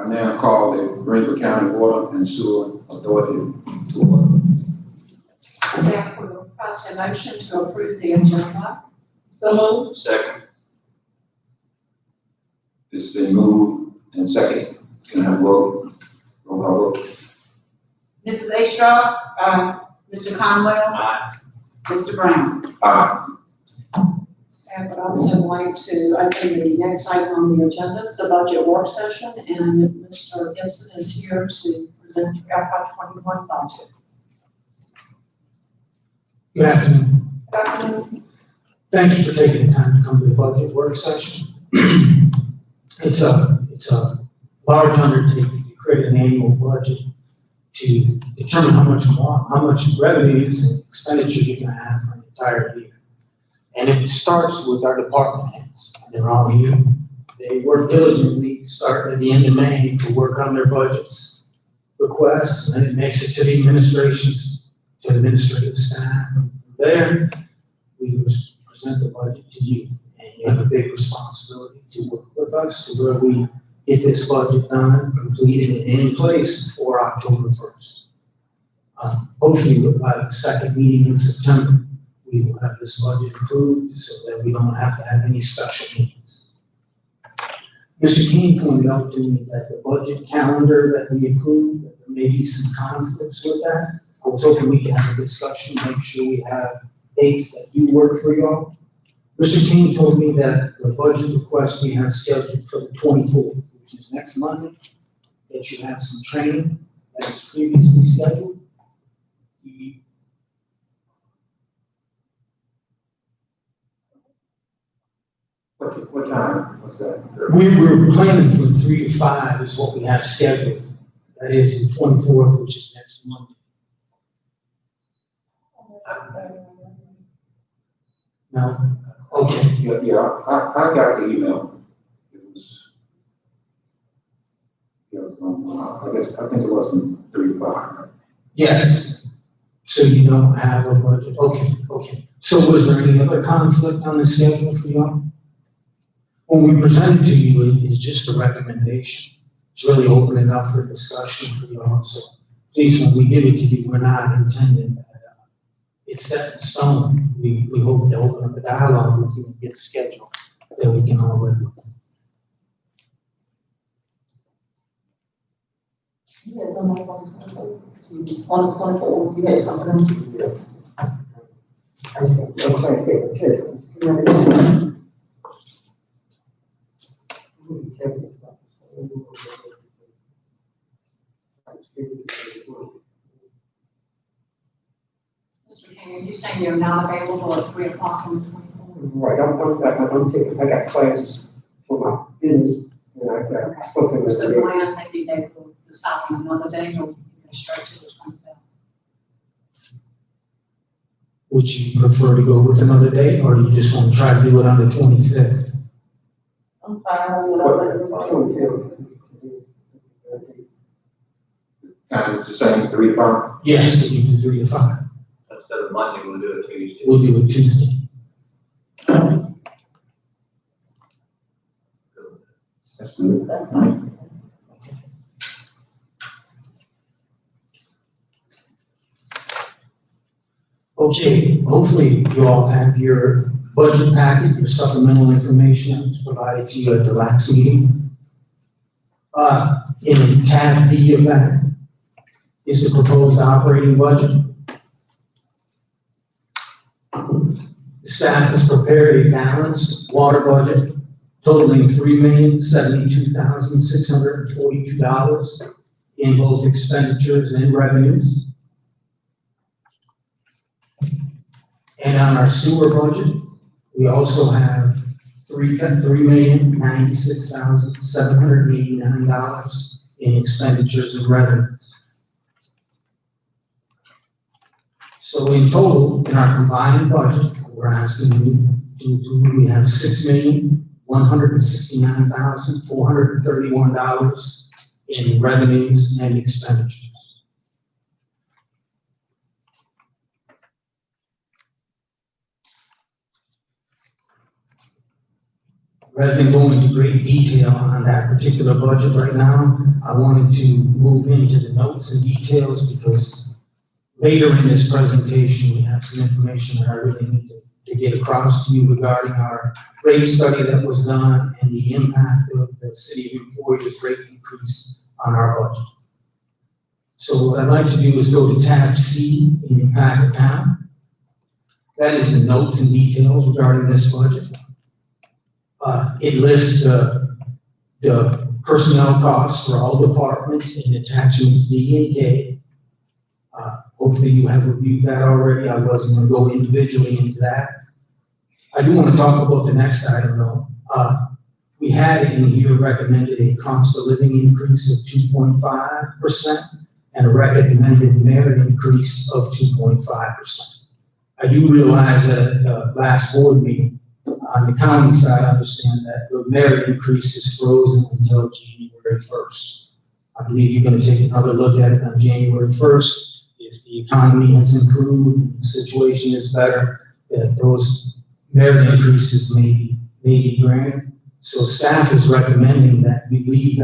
I now call the Greensville County Water and Sewer Authority to order. Staff will request a motion to approve the agenda. So moved. Second. It's been moved and second. Can I have a vote? Roll call vote. Mrs. A. Straw. Aye. Mr. Conwell. Aye. Mr. Brown. Aye. Staff would also like to open the next item on the agenda, it's the budget work session, and Mr. Gibson is here to present your FY21 budget. Good afternoon. Thank you for taking the time to come to the budget work session. It's a large undertaking to create an annual budget to determine how much revenues and expenditures you're going to have for an entire year. And it starts with our department heads. They're all here. They work diligently, starting at the end of May, to work on their budgets, requests, and then it makes it to the administrative staff. And from there, we present the budget to you. And you have a big responsibility to work with us to where we get this budget done, completed, and in place before October 1st. Hopefully, by the second meeting in September, we will have this budget approved so that we don't have to have any special meetings. Mr. King pointed out to me that the budget calendar that we approved, that there may be some conflicts with that. I was hoping we could have a discussion, make sure we have dates that do work for y'all. Mr. King told me that the budget request we have scheduled for the 24th, which is next Monday, that you have some training that is previously scheduled. What time was that? We were planning for 3 to 5 is what we have scheduled. That is the 24th, which is next Monday. No? Okay. Yeah, I got the email. It was, I think it was from 3 to 5. Yes. So you don't have a budget. Okay. So was there any other conflict on the schedule for y'all? When we present it to you, it is just a recommendation. It's really opening up for discussion for y'all. So please, when we give it to you, we're not intending that it's set in stone. We hope to open up a dialogue with you and get a schedule that we can all live with. You had something on the 24th, you had something on the. Mr. King, are you saying you're not available at 3 o'clock on the 24th? Right, I got classes for my business, and I got spoken with So them. Brian, maybe they will decide on another day, or we can go straight to the 25th. Would you prefer to go with another date, or you just want to try to do it on the 25th? I'm fine with whatever. 25th. Kind of it's the same, 3 to 5? Yes, we can do 3 to 5. Instead of Monday, we'll do it Tuesday. We'll do it Tuesday. That's good. That's fine. Okay, hopefully you all have your budget packet, your supplemental information that was provided to you at the last meeting. In tab B of that is the proposed operating budget. The staff has prepared a balanced water budget totaling $3,072,642 in both expenditures and revenues. And on our sewer budget, we also have $3,096,789 in expenditures and revenues. So in total, in our combined budget, we're asking you to approve, we have $6,169,431 in revenues and expenditures. rather than go into great detail on that particular budget right now, I wanted to move into the notes and details because later in this presentation, we have some information that I really need to get across to you regarding our rate study that was done and the impact of the city of employees rate increase on our budget. So what I'd like to do is go to tab C in your packet now. That is the notes and details regarding this budget. It lists the personnel costs for all departments in attachments D and K. Hopefully you have reviewed that already. I wasn't going to go individually into that. I do want to talk about the next item though. We had in here recommended a cost of living increase of 2.5% and a recommended merit increase of 2.5%. I do realize that last board meeting, on the county side, I understand that the merit increase is frozen until January 1st. I believe you're going to take another look at it on January 1st. If the economy has improved, the situation is better, that those merit increases may be granted. So staff is recommending that we leave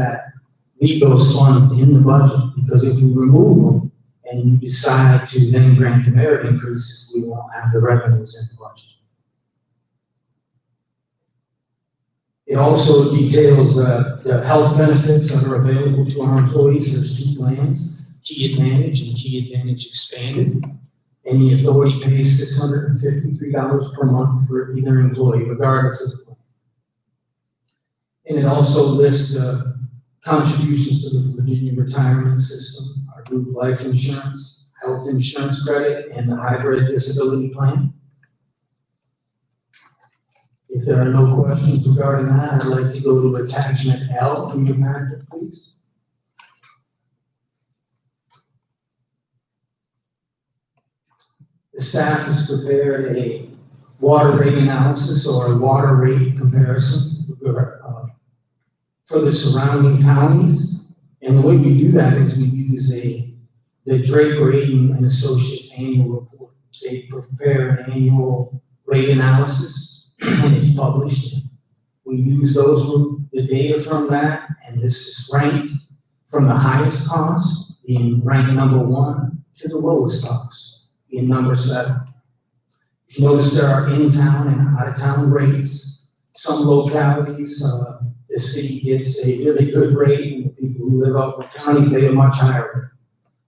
those funds in the budget, because if we remove them and you decide to then grant the merit increases, we won't have the revenues in the budget. It also details the health benefits that are available to our employees. There's two plans, Key Advantage and Key Advantage Expanded. And the authority pays $653 per month for either employee, regardless of the plan. And it also lists the contributions to the Virginia retirement system, our group life insurance, health insurance credit, and the hybrid disability plan. If there are no questions regarding that, I'd like to go to attachment L in your packet, please. The staff has prepared a water rate analysis or a water rate comparison for the surrounding counties. And the way we do that is we use the Draper Aiden and Associates annual report. They prepare an annual rate analysis and it's published. We use the data from that, and this is ranked from the highest cost, being ranked number 1, to the lowest cost, being number 7. If you notice, there are in-town and out-of-town rates. Some localities, the city gets a really good rate, and the people who live up in the county pay a much higher rate.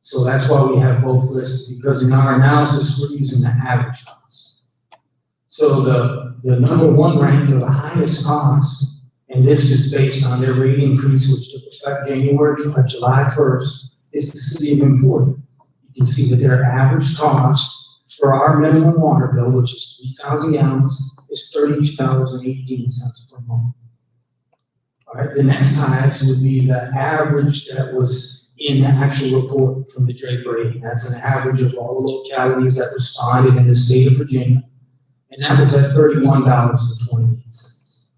So that's why we have both listed, because in our analysis, we're using the average cost. So the number 1 ranked, or the highest cost, and this is based on their rate increase, which took effect July 1st, is the city of Emporia. You can see that their average cost for our minimum water bill, which is 3,000 gallons, is $32.18 per month. All right, the next highest would be the average that was in the actual report from the Draper Aiden. That's an average of all the localities that responded in the state of Virginia. And that was at $31.28.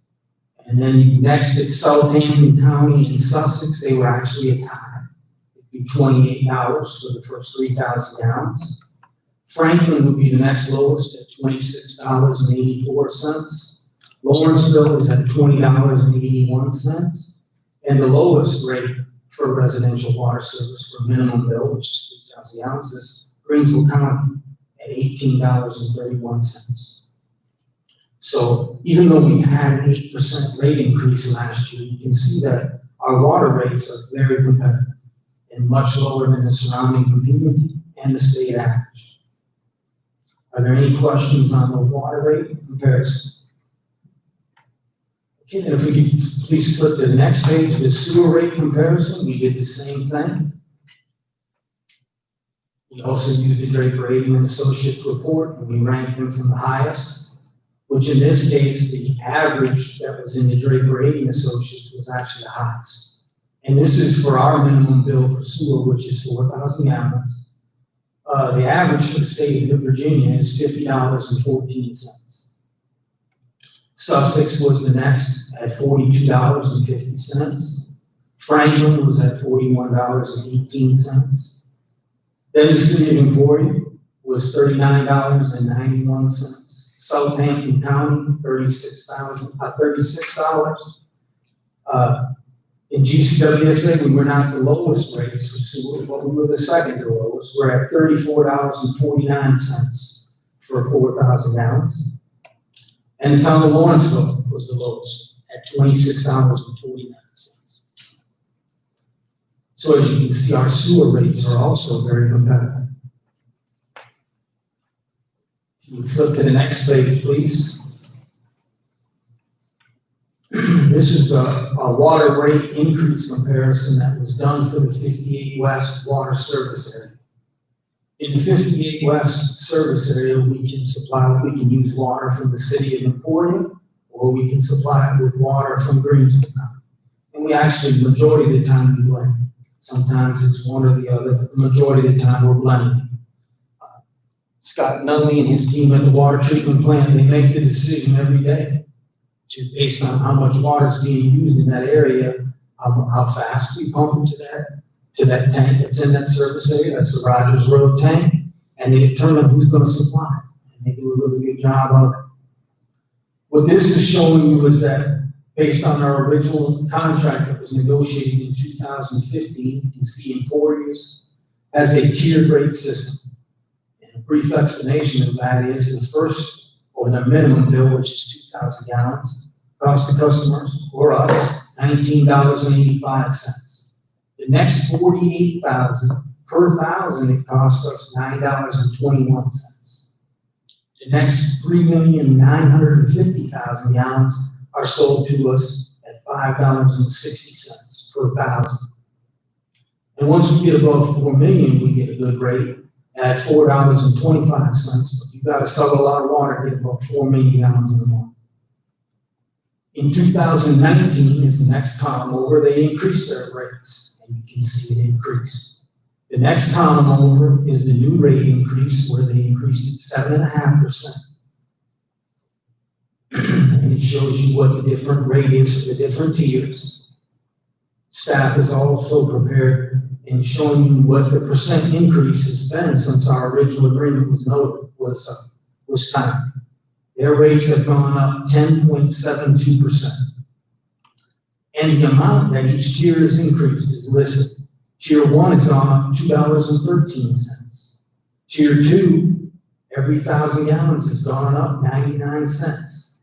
And then next at Southampton County and Sussex, they were actually a tie. It'd be $28 for the first 3,000 gallons. Franklin would be the next lowest at $26.84. Lawrenceville is at $20.81. And the lowest rate for residential water service for minimum bill, which is 3,000 gallons, is Greensville County at $18.31. So even though we had an 8% rate increase last year, you can see that our water rates are very competitive and much lower than the surrounding community and the state average. Are there any questions on the water rate comparison? Okay, and if we could please flip to the next page, the sewer rate comparison, we did the same thing. We also used the Draper Aiden and Associates report, and we ranked them from the highest, which in this case, the average that was in the Draper Aiden Associates was actually the highest. And this is for our minimum bill for sewer, which is 4,000 gallons. The average for the state of Virginia is $50.14. Sussex was the next at $42.50. Franklin was at $41.18. Then the city of Emporia was $39.91. Southampton County, $36. In GCWSA, we were not the lowest rates for sewer, but we were the second to lowest. We're at $34.49 for 4,000 gallons. And the town of Lawrenceville was the lowest at $26.49. So as you can see, our sewer rates are also very competitive. If you flip to the next page, please. This is a water rate increase comparison that was done for the 58 West water service area. In the 58 West service area, we can use water from the city of Emporia, or we can supply it with water from Greensville. And we actually, the majority of the time, we blend. Sometimes it's one or the other, but the majority of the time we're blending. Scott Nunley and his team at the water treatment plant, they make the decision every day based on how much water is being used in that area, how fast we pump it to that tank that's in that service area. That's the Rogers Road tank, and they determine who's going to supply it. And they do a really good job of it. What this is showing you is that based on our original contract that was negotiated in 2015, you can see Emporia's has a tiered rate system. And a brief explanation of that is the first, or the minimum bill, which is 2,000 gallons, cost the customers, or us, $19.85. The next 48,000 per thousand, it cost us $9.21. The next 3,950,000 gallons are sold to us at $5.60 per thousand. And once we get above 4 million, we get a good rate at $4.25, but you've got to sell a lot of water to get about 4 million gallons in a month. In 2019 is the next column over, they increased their rates, and you can see it increased. The next column over is the new rate increase, where they increased it 7.5%. And it shows you what the different rate is for the different tiers. Staff is also prepared in showing you what the percent increase has been since our original agreement was signed. Their rates have gone up 10.72%. And the amount that each tier has increased is listed. Tier 1 has gone up $2.13. Tier 2, every 1,000 gallons has gone up 99 cents.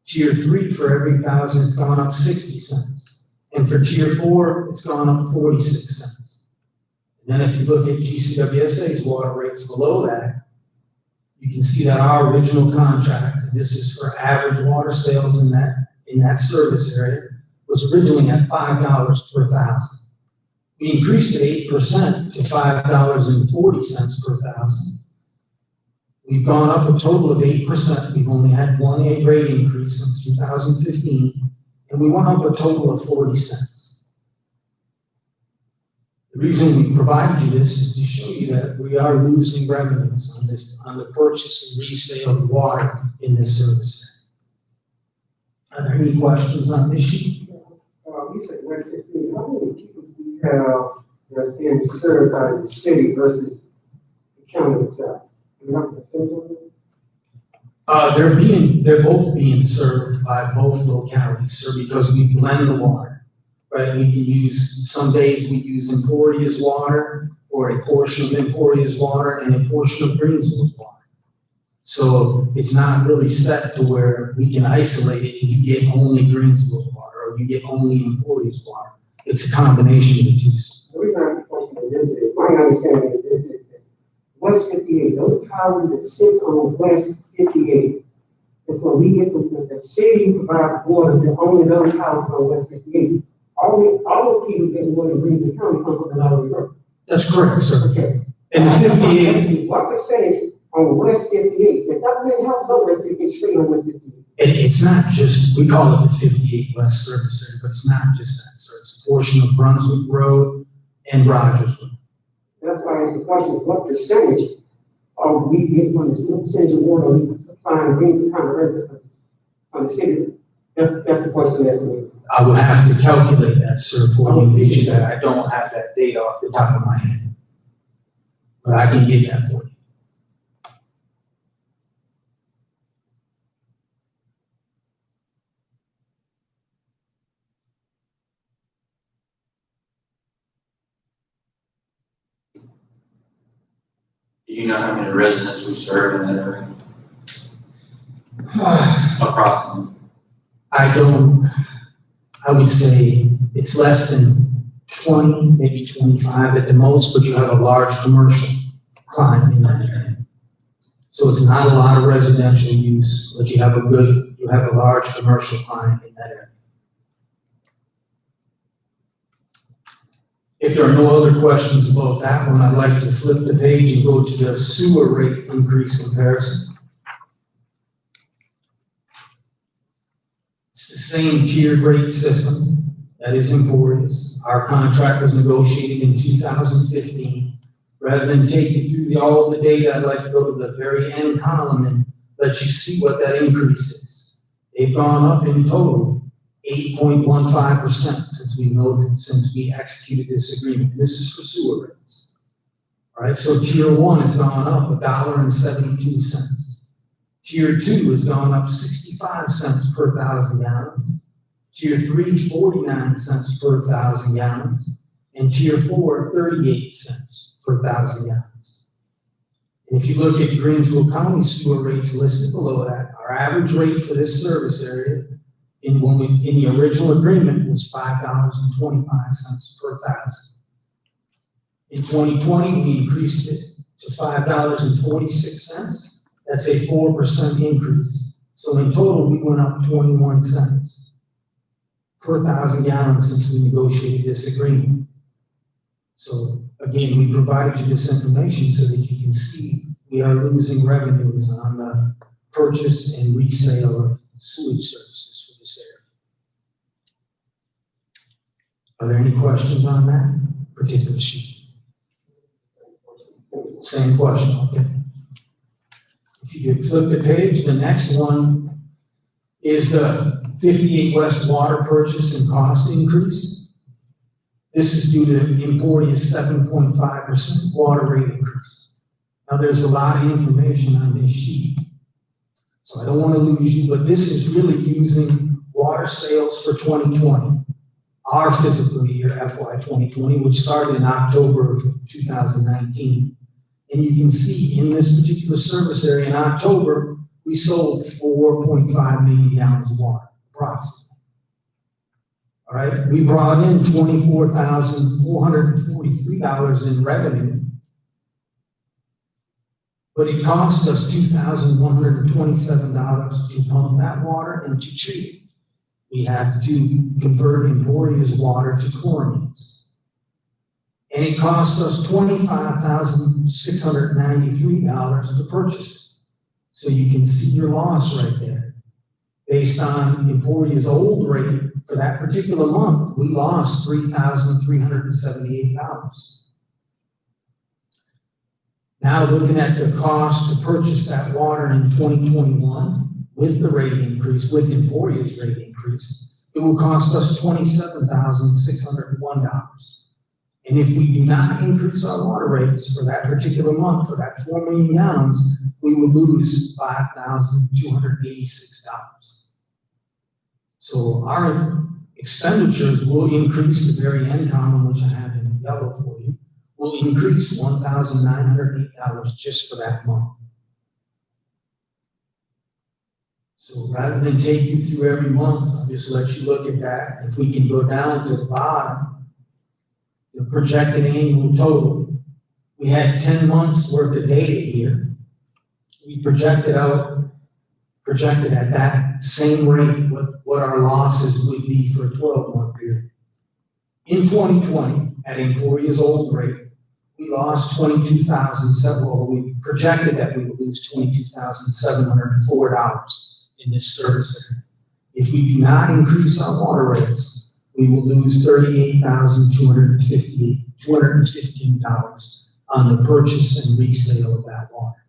Tier 3, for every 1,000, it's gone up 60 cents. And for Tier 4, it's gone up 46 cents. And then if you look at GCWSA's water rates below that, you can see that our original contract, and this is for average water sales in that service area, was originally at $5 per thousand. We increased it 8% to $5.40 per thousand. We've gone up a total of 8%. We've only had one rate increase since 2015, and we went up a total of 40 cents. The reason we provided you this is to show you that we are losing revenues on the purchase and resale of water in this service area. Are there any questions on this sheet? You said West 15, how many people do you have that's being served by the city versus the county itself? Do you have a percentage on that? They're both being served by both localities, sir, because we blend the water. Right, we can use, some days we use Emporia's water, or a portion of Emporia's water, and a portion of Greensville's water. So it's not really set to where we can isolate it and you get only Greensville's water, or you get only Emporia's water. It's a combination of the two. The reason I ask the question is this, my understanding of this is that West 58, those houses that sits on West 58, is when we get the city provides water to only those houses on West 58. All the people getting water in Greensville County come from the Lottery River. That's correct, sir. Okay. And the 58, What percentage on West 58? There's not many houses on West 58, straight on West 58. it's not just, we call it the 58 West Service Area, but it's not just that, sir. It's a portion of Brunswick Road and Rogers Road. That's why I asked the question, what percentage are we getting from the percentage of water we supplying Greensville County residents on the city? That's the question that's me. I will have to calculate that, sir, for you, Beachy, that I don't have that data off the top of my head. But I can get that for you. Do you know how many residents we serve in that area? Approximately. I would say it's less than 20, maybe 25 at the most, but you have a large commercial client in that area. So it's not a lot of residential use, but you have a large commercial client in that area. If there are no other questions about that one, I'd like to flip the page and go to the sewer rate increase comparison. It's the same tiered rate system that is Emporia's. Our contract was negotiated in 2015. Rather than take you through all the data, I'd like to go to the very end column and let you see what that increase is. They've gone up in total 8.15% since we executed this agreement. And this is for sewer rates. All right, so tier 1 has gone up $1.72. Tier 2 has gone up 65 cents per 1,000 gallons. Tier 3, 49 cents per 1,000 gallons. And tier 4, 38 cents per 1,000 gallons. And if you look at Greensville County sewer rates listed below that, our average rate for this service area in the original agreement was $5.25 per 1,000. In 2020, we increased it to $5.46. That's a 4% increase. So in total, we went up 21 cents per 1,000 gallons since we negotiated this agreement. So again, we provided you this information so that you can see we are losing revenues on the purchase and resale of sewage services for this area. Are there any questions on that particular sheet? Same question, okay. If you could flip the page, the next one is the 58 West water purchase and cost increase. This is due to Emporia's 7.5% water rate increase. Now, there's a lot of information on this sheet, so I don't want to lose you, but this is really using water sales for 2020, our fiscal year, FY 2020, which started in October of 2019. And you can see in this particular service area in October, we sold 4.5 million gallons of water, approximately. All right, we brought in $24,443 in revenue, but it cost us $2,127 to pump that water and to treat it. We have to convert Emporia's water to chlorines. And it cost us $25,693 to purchase it. So you can see your loss right there. Based on Emporia's old rate for that particular month, we lost $3,378. Now looking at the cost to purchase that water in 2021, with the rate increase, with Emporia's rate increase, it will cost us $27,601. And if we do not increase our water rates for that particular month, for that 4 million gallons, we will lose $5,286. So our expenditures will increase, the very end column, which I have in yellow for you, will increase $1,908 just for that month. So rather than take you through every month, I'll just let you look at that. If we can go down to the bottom, the projected annual total, we had 10 months worth of data here. We projected at that same rate what our losses would be for a 12-month period. In 2020, at Emporia's old rate, we lost we projected that we would lose $22,704 in this service area. If we do not increase our water rates, we will lose $38,215 on the purchase and resale of that water.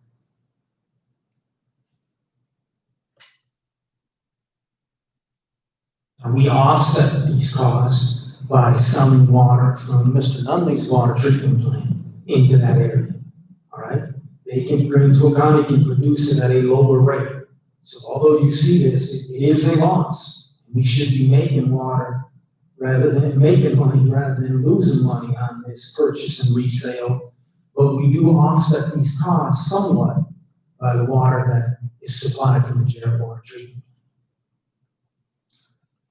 Now, we offset these costs by selling water from Mr. Nunley's water treatment plant into that area. All right? Greensville County can produce it at a lower rate. So although you see this, it is a loss. We should be making money rather than losing money on this purchase and resale. But we do offset these costs somewhat by the water that is supplied from the jail water treatment.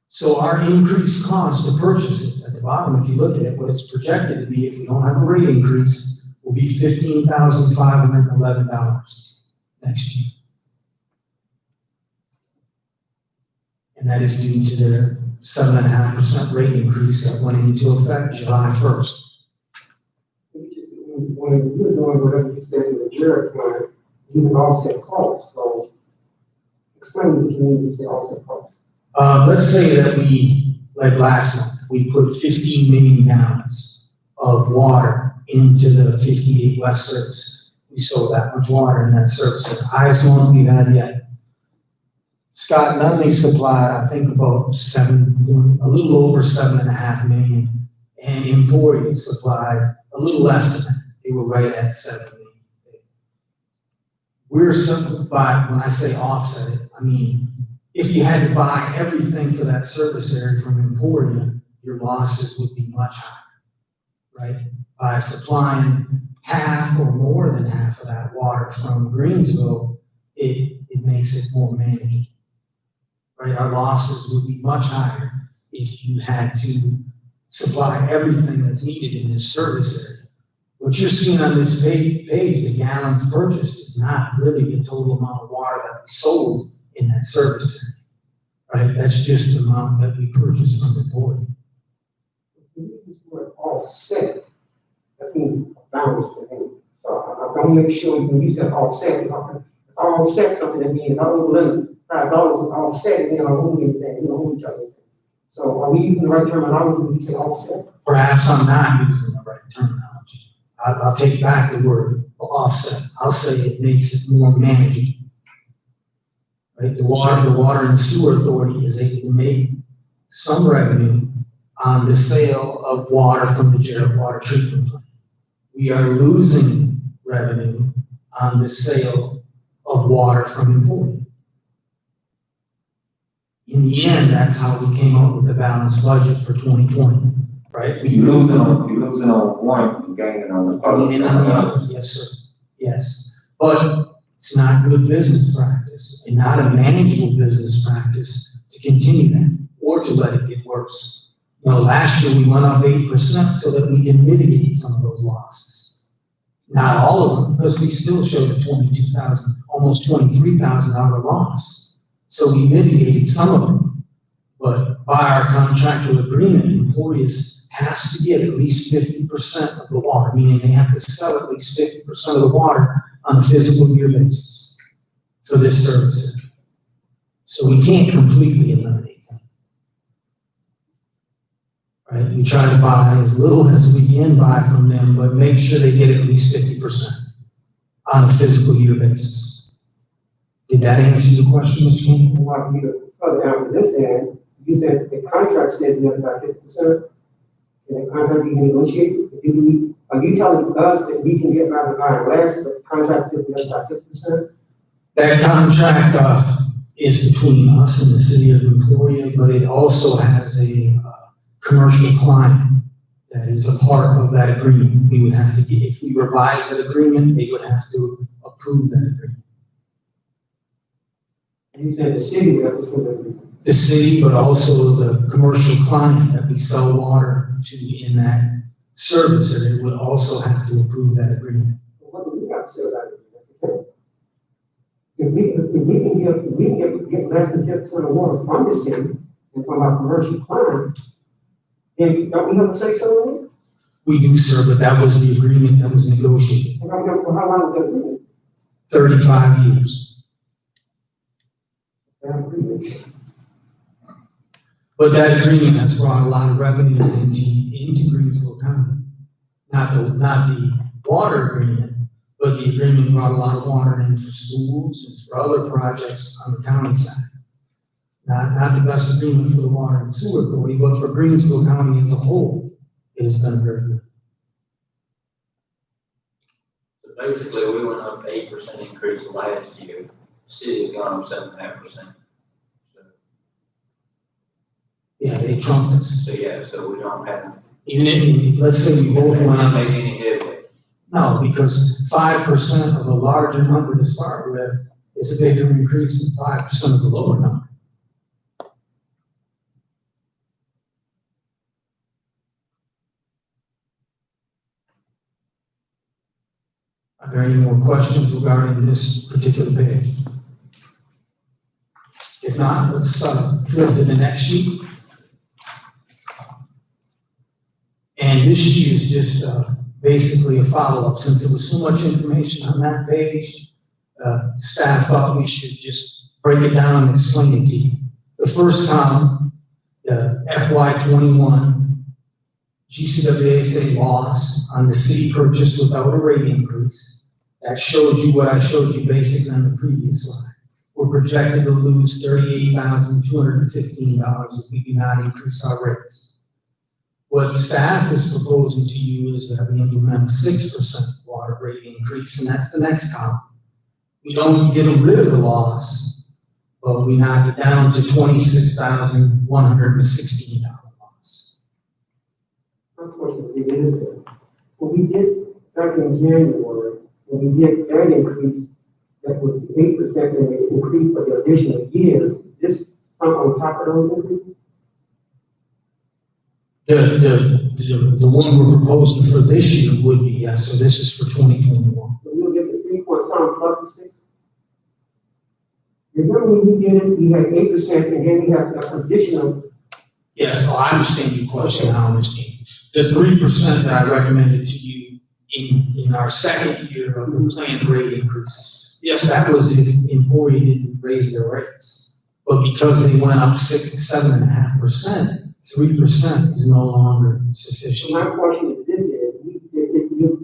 So our increased cost to purchase it, at the bottom, if you look at it, what it's projected to be, if we don't have a rate increase, will be $15,511 next year. And that is due to the 7.5% rate increase that went into effect July 1st. When you're doing whatever you said in the jail plan, you can offset costs, so explain to the community the offset costs. Let's say that we, like last month, we put 15 million gallons of water into the 58 West service. We sold that much water in that service, the highest one we've had yet. Scott Nunley supplied, I think, about a little over 7.5 million, and Emporia supplied a little less than that. They were right at 7 million. We're simplified, when I say offset it, I mean, if you had to buy everything for that service area from Emporia, your losses would be much higher, right? By supplying half or more than half of that water from Greensville, it makes it more manageable, right? Our losses would be much higher if you had to supply everything that's needed in this service area. What you're seeing on this page, the gallons purchased, is not really the total amount of water that we sold in that service area, right? That's just the amount that we purchased from the port. This word offset, that means balance to me. So I want to make sure when you said offset, if I offset something, that means if I owe them $5 to offset, then I don't owe anything, you know, each other. So are we using the right terminology when you say offset? Perhaps I'm not using the right terminology. I'll take back the word offset. I'll say it makes it more manageable. Right? The water and sewer authority is able to make some revenue on the sale of water from the jail water treatment plant. We are losing revenue on the sale of water from Emporia. In the end, that's how we came up with a balanced budget for 2020, right? You're losing on one and gaining on the other. Yes, sir. Yes. But it's not good business practice and not a manageable business practice to continue that or to let it get worse. You know, last year we went up 8% so that we can mitigate some of those losses. Not all of them, because we still showed a $22,000, almost $23,000 loss. So we mitigated some of them. But by our contractual agreement, employees has to get at least 50% of the water, meaning they have to sell at least 50% of the water on a physical year basis for this service area. So we can't completely eliminate them. Right? We try to buy as little as we can buy from them, but make sure they get at least 50% on a physical year basis. Did that answer your question, Mr. King? Well, you further answer this, then you said the contract says you have about 50%. Can the contract be negotiated? Are you telling us that we can get by the buying less, but the contract says we have about 50%? That contract is between us and the city of Emporia, but it also has a commercial client that is a part of that agreement. We would have to get, if we revise that agreement, they would have to approve that agreement. You said the city would have to approve that agreement. The city, but also the commercial client that we sell water to in that service area would also have to approve that agreement. What do we have to say about it? If we can get less than 50% of water from the city and from our commercial client, then don't we have to say something? We do, sir, but that was the agreement that was negotiated. So how long was that agreement? 35 years. That agreement. But that agreement has brought a lot of revenues into Greensville County. Not the water agreement, but the agreement brought a lot of water in for schools and for other projects on the county side. Not the best agreement for the water and sewer authority, but for Greensville County as a whole, it has been very good. So basically, we went up 8% increase last year. City's gone up 7.5%. Yeah, they trumped us. So yeah, so we don't have. Even if, let's say we both went up. Make any headway. No, because 5% of a larger number to start with is a bigger increase than 5% of the lower number. Are there any more questions regarding this particular page? If not, let's flip to the next sheet. And this sheet is just basically a follow-up. Since there was so much information on that page, staff thought we should just break it down and explain it to you. The first column, the FY21 GCWASA loss on the city purchase without a rate increase. That shows you what I showed you basically on the previous slide. We're projected to lose $38,215 if we do not increase our rates. What staff is proposing to you is that we implement a 6% water rate increase, and that's the next column. We don't get rid of the loss, but we knock it down to $26,116 loss. Unfortunately, it is there. When we did back in January, when we did that increase, that was 8% and it increased for the additional year, this come on top of those increases? The one we're proposing for this year would be, yes, so this is for 2021. So we'll get the 3.7 plus the 6? Remember when we did it, we had 8% and then we have an additional. Yes, well, I understand your question, I understand. The 3% that I recommended to you in our second year of the planned rate increases, yes, that was if Emporia didn't raise their rates. But because they went up 6 to 7.5%, 3% is no longer sufficient. So my question is this: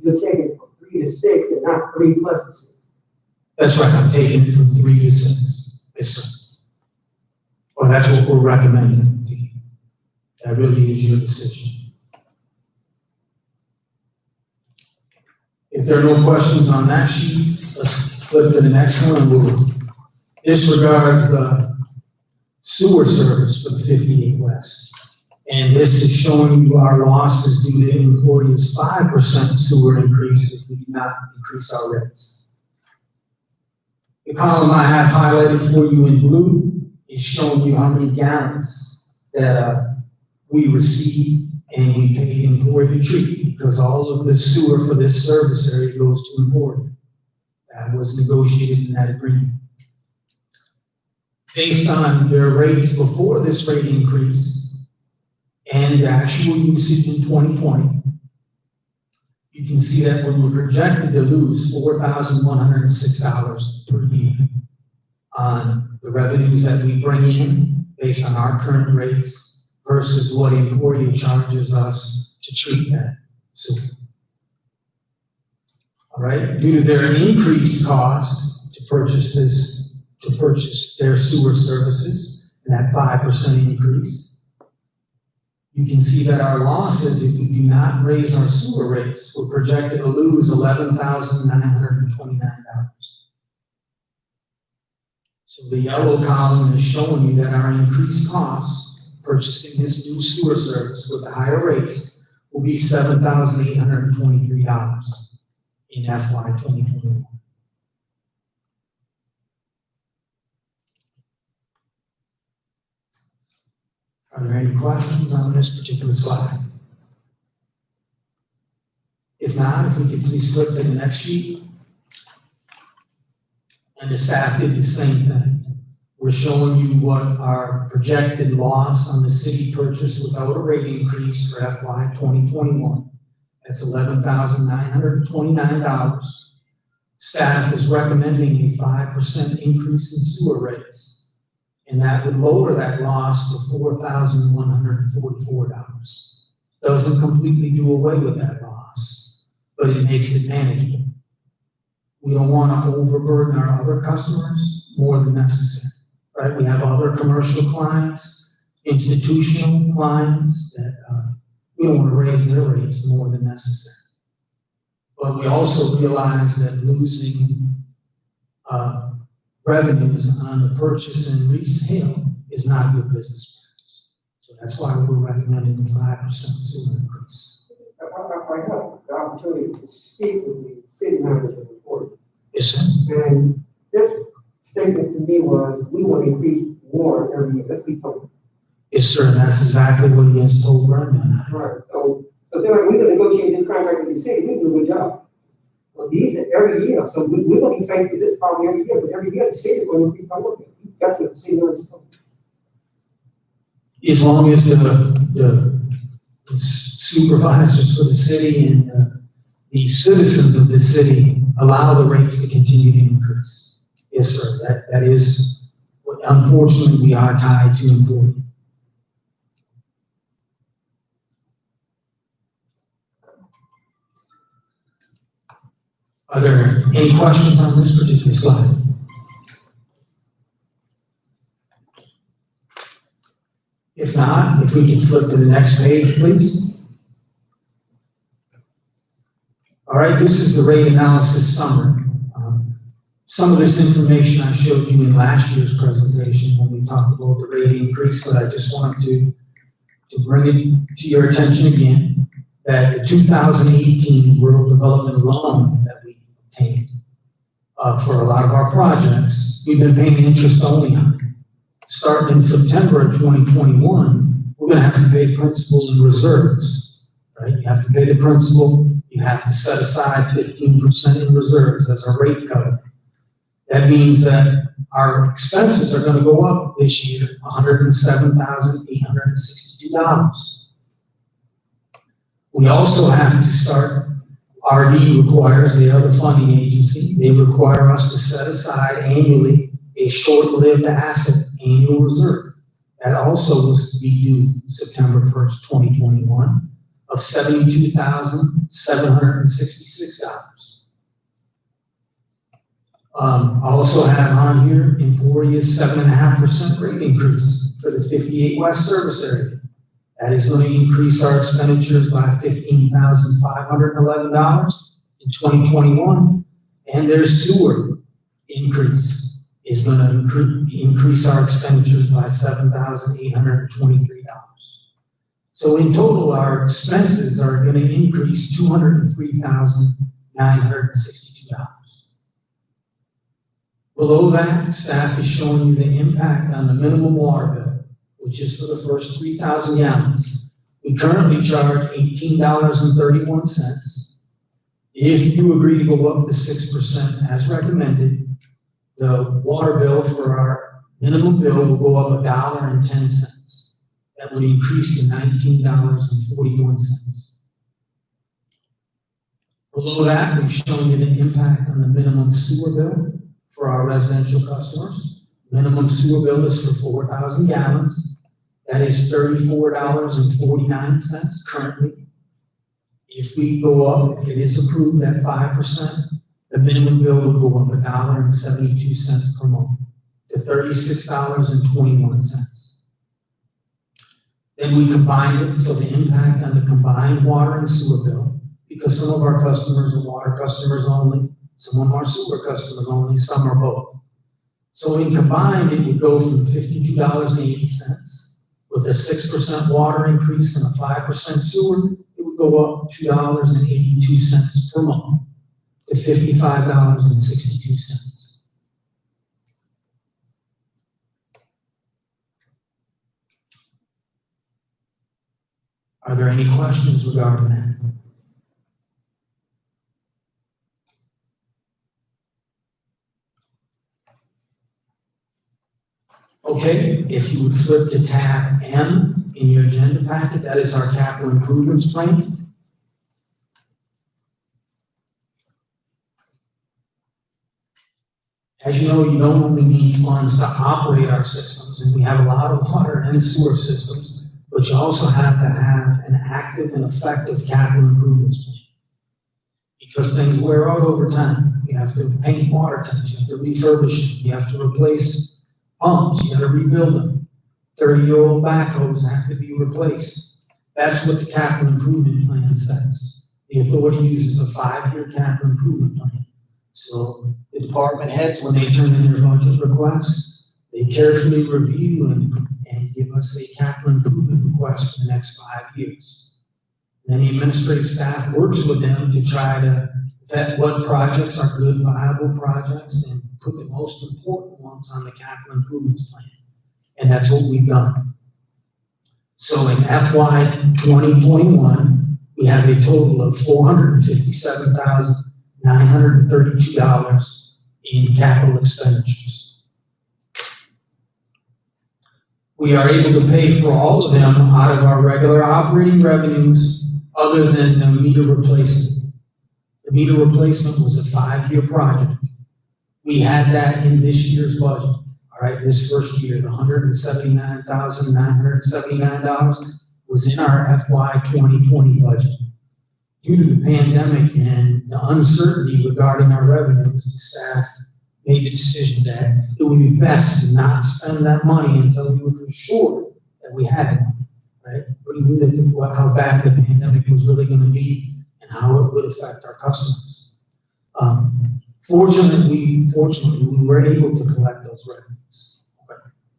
you're taking it from 3 to 6 and not 3 plus the 6. That's right, I'm taking it from 3 to 6. Yes, sir. Well, that's what we're recommending to you. That really is your decision. If there are no questions on that sheet, let's flip to the next one and we'll disregard the sewer service for the 58 West. And this is showing you our losses due to Emporia's 5% sewer increase if we do not increase our rates. The column I have highlighted for you in blue is showing you how many gallons that we received and we paid Emporia to treat, because all of the sewer for this service area goes to Emporia. That was negotiated in that agreement. Based on their rates before this rate increase and the actual usage in 2020, you can see that when we're projected to lose $4,106 per year on the revenues that we bring in based on our current rates versus what Emporia charges us to treat that sewer. All right, due to their increased cost to purchase their sewer services, and that 5% increase, you can see that our losses, if we do not raise our sewer rates, we're projected to lose $11,929. So the yellow column is showing you that our increased costs purchasing this new sewer service with the higher rates will be $7,823 in FY 2021. Are there any questions on this particular slide? If not, if we could please flip to the next sheet. And the staff did the same thing. We're showing you what our projected loss on the city purchase without a rate increase for FY 2021. That's $11,929. Staff is recommending a 5% increase in sewer rates, and that would lower that loss to $4,144. Doesn't completely do away with that loss, but it makes it manageable. We don't want to overburden our other customers more than necessary. Right? We have other commercial clients, institutional clients that we don't want to raise their rates more than necessary. But we also realize that losing revenues on the purchase and resale is not a good business practice. So that's why we're recommending a 5% sewer increase. I know. I opportunity to speak with the city manager report. Yes, sir. And this statement to me was, we want to increase water every year, let's be told. Yes, sir, and that's exactly what he has told Brenda and I. Right, so then like, we're gonna negotiate this contract with the city, we do a good job. But these are every year, so we're gonna be faced with this problem every year, but every year the city is gonna increase our work. That's what the city manager told me. As long as the supervisors for the city and the citizens of the city allow the rates to continue to increase. Yes, sir, that is what, unfortunately, we are tied to employee. Are there any questions on this particular slide? If not, if we can flip to the next page, please. All right, this is the rate analysis summary. Some of this information I showed you in last year's presentation when we talked about the rate increase, but I just wanted to bring it to your attention again, that the 2018 Rural Development Loan that we obtained for a lot of our projects, we've been paying interest only on it. Starting in September of 2021, we're gonna have to pay principal and reserves, right? You have to pay the principal, you have to set aside 15% in reserves as a rate cover. That means that our expenses are gonna go up this year, $107,862. We also have to start, RD requires, they are the funding agency, they require us to set aside annually a short-lived assets annual reserve. That also was to be due September 1st, 2021, of $72,766. I also have on here Emporia's 7.5% rate increase for the 58 West service area. That is going to increase our expenditures by $15,511 in 2021, and their sewer increase is going to increase our expenditures by $7,823. So in total, our expenses are going to increase $203,962. Below that, staff is showing you the impact on the minimum water bill, which is for the first 3,000 gallons. We currently charge $18.31. If you agree to go up to 6% as recommended, the water bill for our minimum bill will go up $1.10. That would increase to $19.41. Below that, we've shown you the impact on the minimum sewer bill for our residential customers. Minimum sewer bill is for 4,000 gallons. That is $34.49 currently. If we go up, if it is approved at 5%, the minimum bill will go up $1.72 per month to $36.21. Then we combined it, so the impact on the combined water and sewer bill, because some of our customers are water customers only, some of them are sewer customers only, some are both. So in combined, it would go from $52.80 with a 6% water increase and a 5% sewer, it would go up $2.82 per month to $55.62. Are there any questions regarding that? Okay, if you would flip to tab M in your agenda packet, that is our capital improvements plan. As you know, you don't only need funds to operate our systems, and we have a lot of water and sewer systems, but you also have to have an active and effective capital improvements plan. Because things wear out over time. You have to paint water tanks, you have to refurbish them, you have to replace pumps, you gotta rebuild them. 30-year-old backhoes have to be replaced. That's what the capital improvement plan says. The authority uses a 5-year capital improvement plan. So the department heads, when they turn in their budget requests, they carefully review and give us a capital improvement request for the next 5 years. And the administrative staff works with them to try to vet what projects are good, viable projects, and put the most important ones on the capital improvements plan. And that's what we've done. So in FY 2021, we have a total of $457,932 in capital expenditures. We are able to pay for all of them out of our regular operating revenues, other than the meter replacement. The meter replacement was a 5-year project. We had that in this year's budget. All right, this first year, the $179,979 was in our FY 2020 budget. Due to the pandemic and the uncertainty regarding our revenues, the staff made the decision that it would be best to not spend that money until we were for sure that we had it, right? We knew that how bad the pandemic was really going to be and how it would affect our customers. Fortunately, we were able to collect those revenues.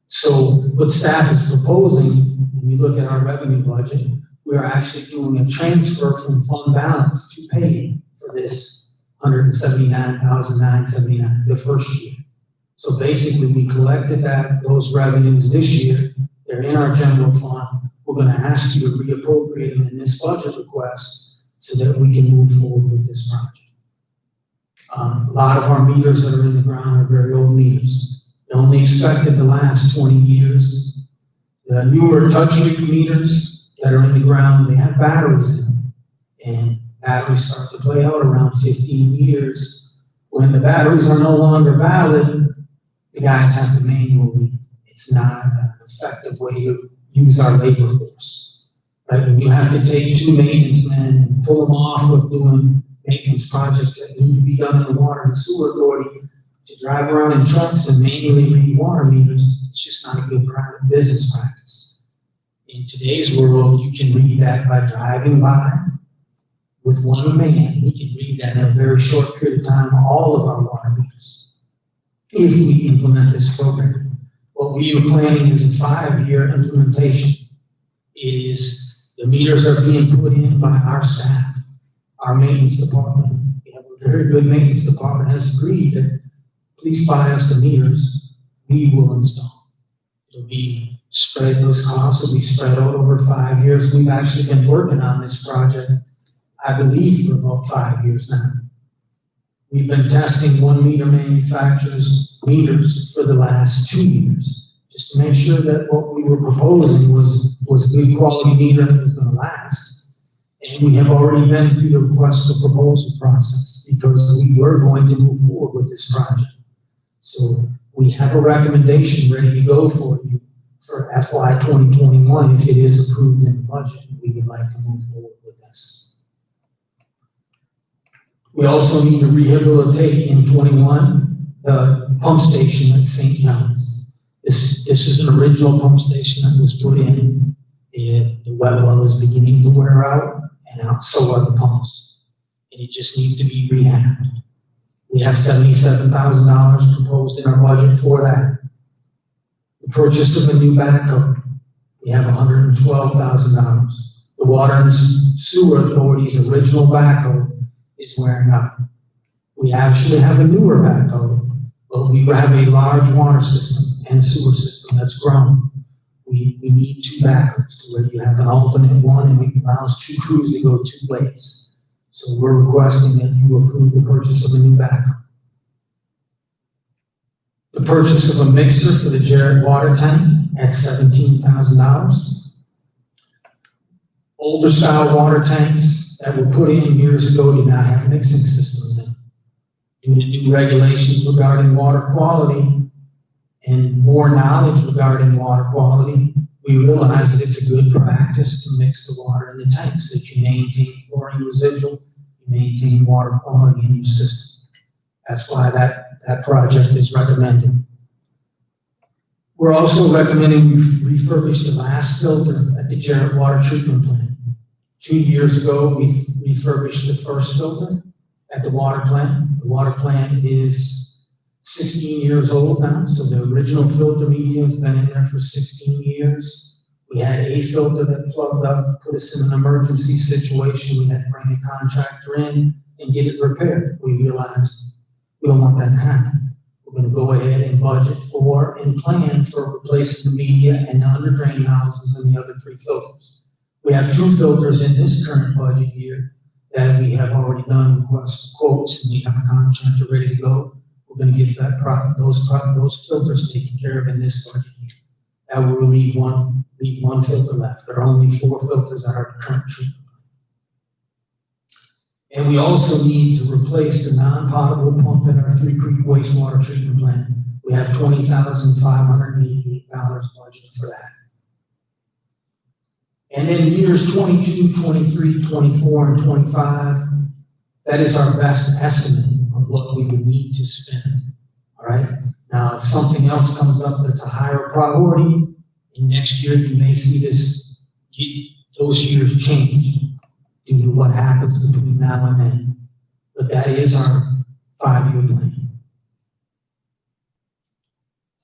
So what staff is proposing, when you look at our revenue budget, we are actually doing a transfer from fund balance to pay for this $179,979 the first year. So basically, we collected those revenues this year. They're in our general fund. We're going to ask you to reappropriate them in this budget request so that we can move forward with this project. A lot of our meters that are in the ground are very old meters. They're only expected to last 20 years. The newer touch-read meters that are in the ground, they have batteries in them. And batteries start to play out around 15 years. When the batteries are no longer valid, the guys have to manually. It's not an effective way to use our labor force. Right? When you have to take 2 maintenance men and pull them off of doing maintenance projects that need to be done in the water and sewer authority to drive around in trucks and manually read water meters, it's just not a good business practice. In today's world, you can read that by driving by with one man. He can read that in a very short period of time, all of our water meters, if we implement this program. What we are planning is a 5-year implementation. The meters are being put in by our staff, our maintenance department. We have a very good maintenance department has agreed that please buy us the meters, we will install. It'll be spread, those costs will be spread out over 5 years. We've actually been working on this project, I believe, for about 5 years now. We've been testing one meter manufacturer's meters for the last 2 years, just to make sure that what we were proposing was a good quality meter that was going to last. And we have already been through the request for proposal process because we were going to move forward with this project. So we have a recommendation ready to go for you for FY 2021. If it is approved in the budget, we would like to move forward with this. We also need to rehabilitate in 21 the pump station at St. John's. This is an original pump station that was put in. The well is beginning to wear out, and so are the pumps. And it just needs to be rehabbed. We have $77,000 proposed in our budget for that. The purchase of a new backhoe, we have $112,000. The Water and Sewer Authority's original backhoe is wearing out. We actually have a newer backhoe, but we have a large water system and sewer system that's grown. We need 2 backhoes to where you have an alternate one and it allows 2 crews to go 2 ways. So we're requesting that you approve the purchase of a new backhoe. The purchase of a mixer for the Jarrett water tank at $17,000. Older style water tanks that were put in years ago did not have mixing systems in them. Due to new regulations regarding water quality and more knowledge regarding water quality, we realize that it's a good practice to mix the water in the tanks, that you maintain chlorine residual, you maintain water quality in your system. That's why that project is recommended. We're also recommending we refurbish the last filter at the Jarrett water treatment plant. 2 years ago, we refurbished the first filter at the water plant. The water plant is 16 years old now, so the original filter media has been in there for 16 years. We had a filter that plugged up, put us in an emergency situation. We had to bring a contractor in and get it repaired. We realized we don't want that to happen. We're gonna go ahead and budget for and plan for replacing the media and the under drain houses and the other 3 filters. We have 2 filters in this current budget year that we have already done requests for quotes, and we have a contractor ready to go. We're gonna get those filters taken care of in this budget year. That will leave one filter left. There are only 4 filters at our current treatment. And we also need to replace the non-potable pump at our 3 Creek wastewater treatment plant. We have $20,588 budgeted for that. And in years 22, 23, 24, and 25, that is our best estimate of what we would need to spend, all right? Now, if something else comes up that's a higher priority, in next year you may see those years change due to what happens between now and then. But that is our 5-year plan.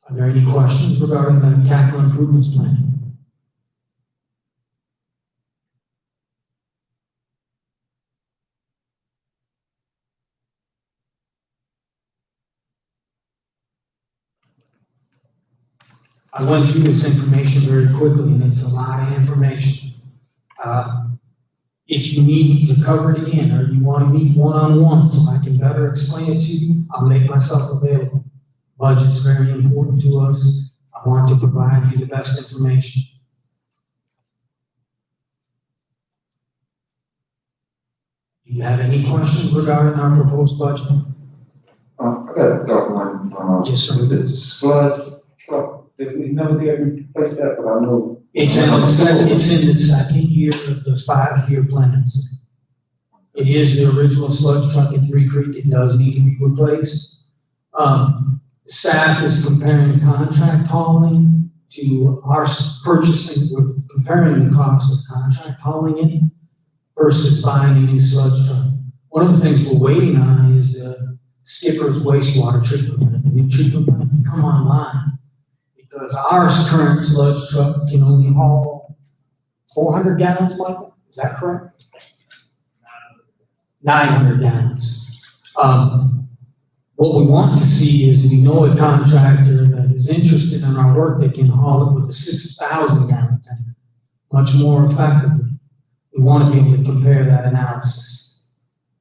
Are there any questions regarding the capital improvements plan? I went through this information very quickly, and it's a lot of information. If you need to cover it again, or you want to meet one-on-one so I can better explain it to you, I'll make myself available. Budget's very important to us. I want to provide you the best information. Do you have any questions regarding our proposed budget? I got one. Yes, sir. The sludge truck, did we know they had replaced that, but I know. It's in the second year of the 5-year plans. It is the original sludge truck at 3 Creek. It does need to be replaced. Staff is comparing contract hauling to our purchasing. We're comparing the cost of contract hauling it versus buying a new sludge truck. One of the things we're waiting on is the Skipper's wastewater treatment plant. The new treatment plant to come online. Because our current sludge truck can only haul 400 gallons, Michael? Is that correct? 900 gallons. What we want to see is we know a contractor that is interested in our work that can haul it with a 6,000 gallon tank much more effectively. We want to be able to compare that analysis.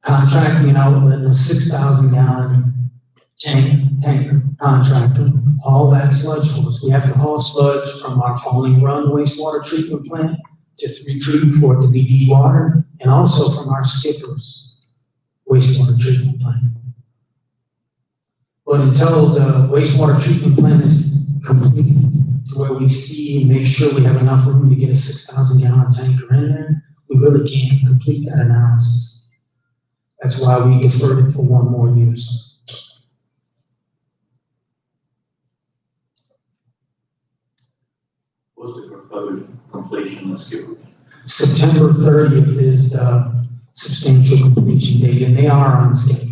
Contracting it out with a 6,000 gallon tanker contractor, haul that sludge for us. We have to haul sludge from our Falling Run wastewater treatment plant to 3 Creek for it to be dewatered, and also from our Skipper's wastewater treatment plant. But until the wastewater treatment plant is complete, to where we see and make sure we have enough room to get a 6,000 gallon tanker in there, we really can't complete that analysis. That's why we deferred it for 1 more year. What's the proposed completion of Skipper? September 30th is the substantial completion date, and they are on schedule.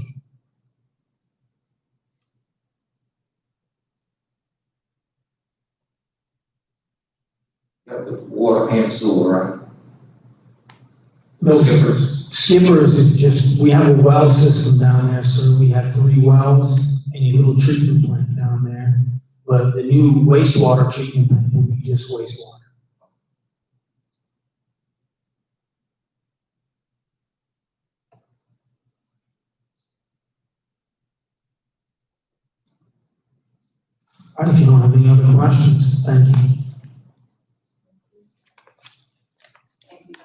Got the water and sewer, right? No, Skippers. Skippers is just, we have a well system down there, so we have 3 wells and a little treatment plant down there. But the new wastewater treatment plant will be just wastewater. All right, if you don't have any other questions, thank you. Thank you.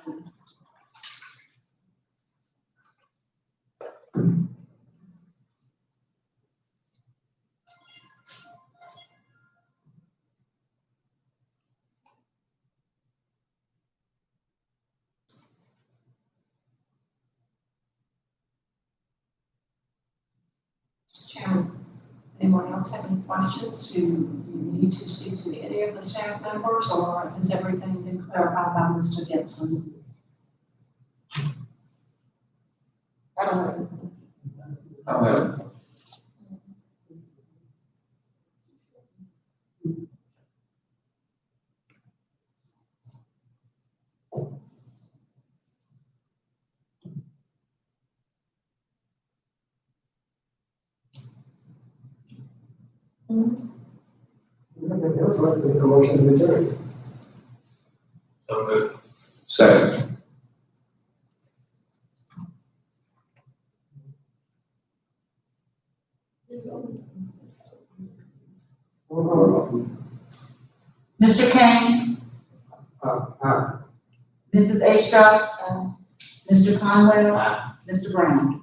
Mr. Chairman, anyone else have any questions? Do you need to speak to any of the staff members, or has everything been clarified by Mr. Gibson? I don't know. I don't have. Nothing else, I'd like to make a motion to adjourn. So moved. Second. Mr. Kane, Mrs. Astrop, Mr. Conwell, Aye. Mr. Brown.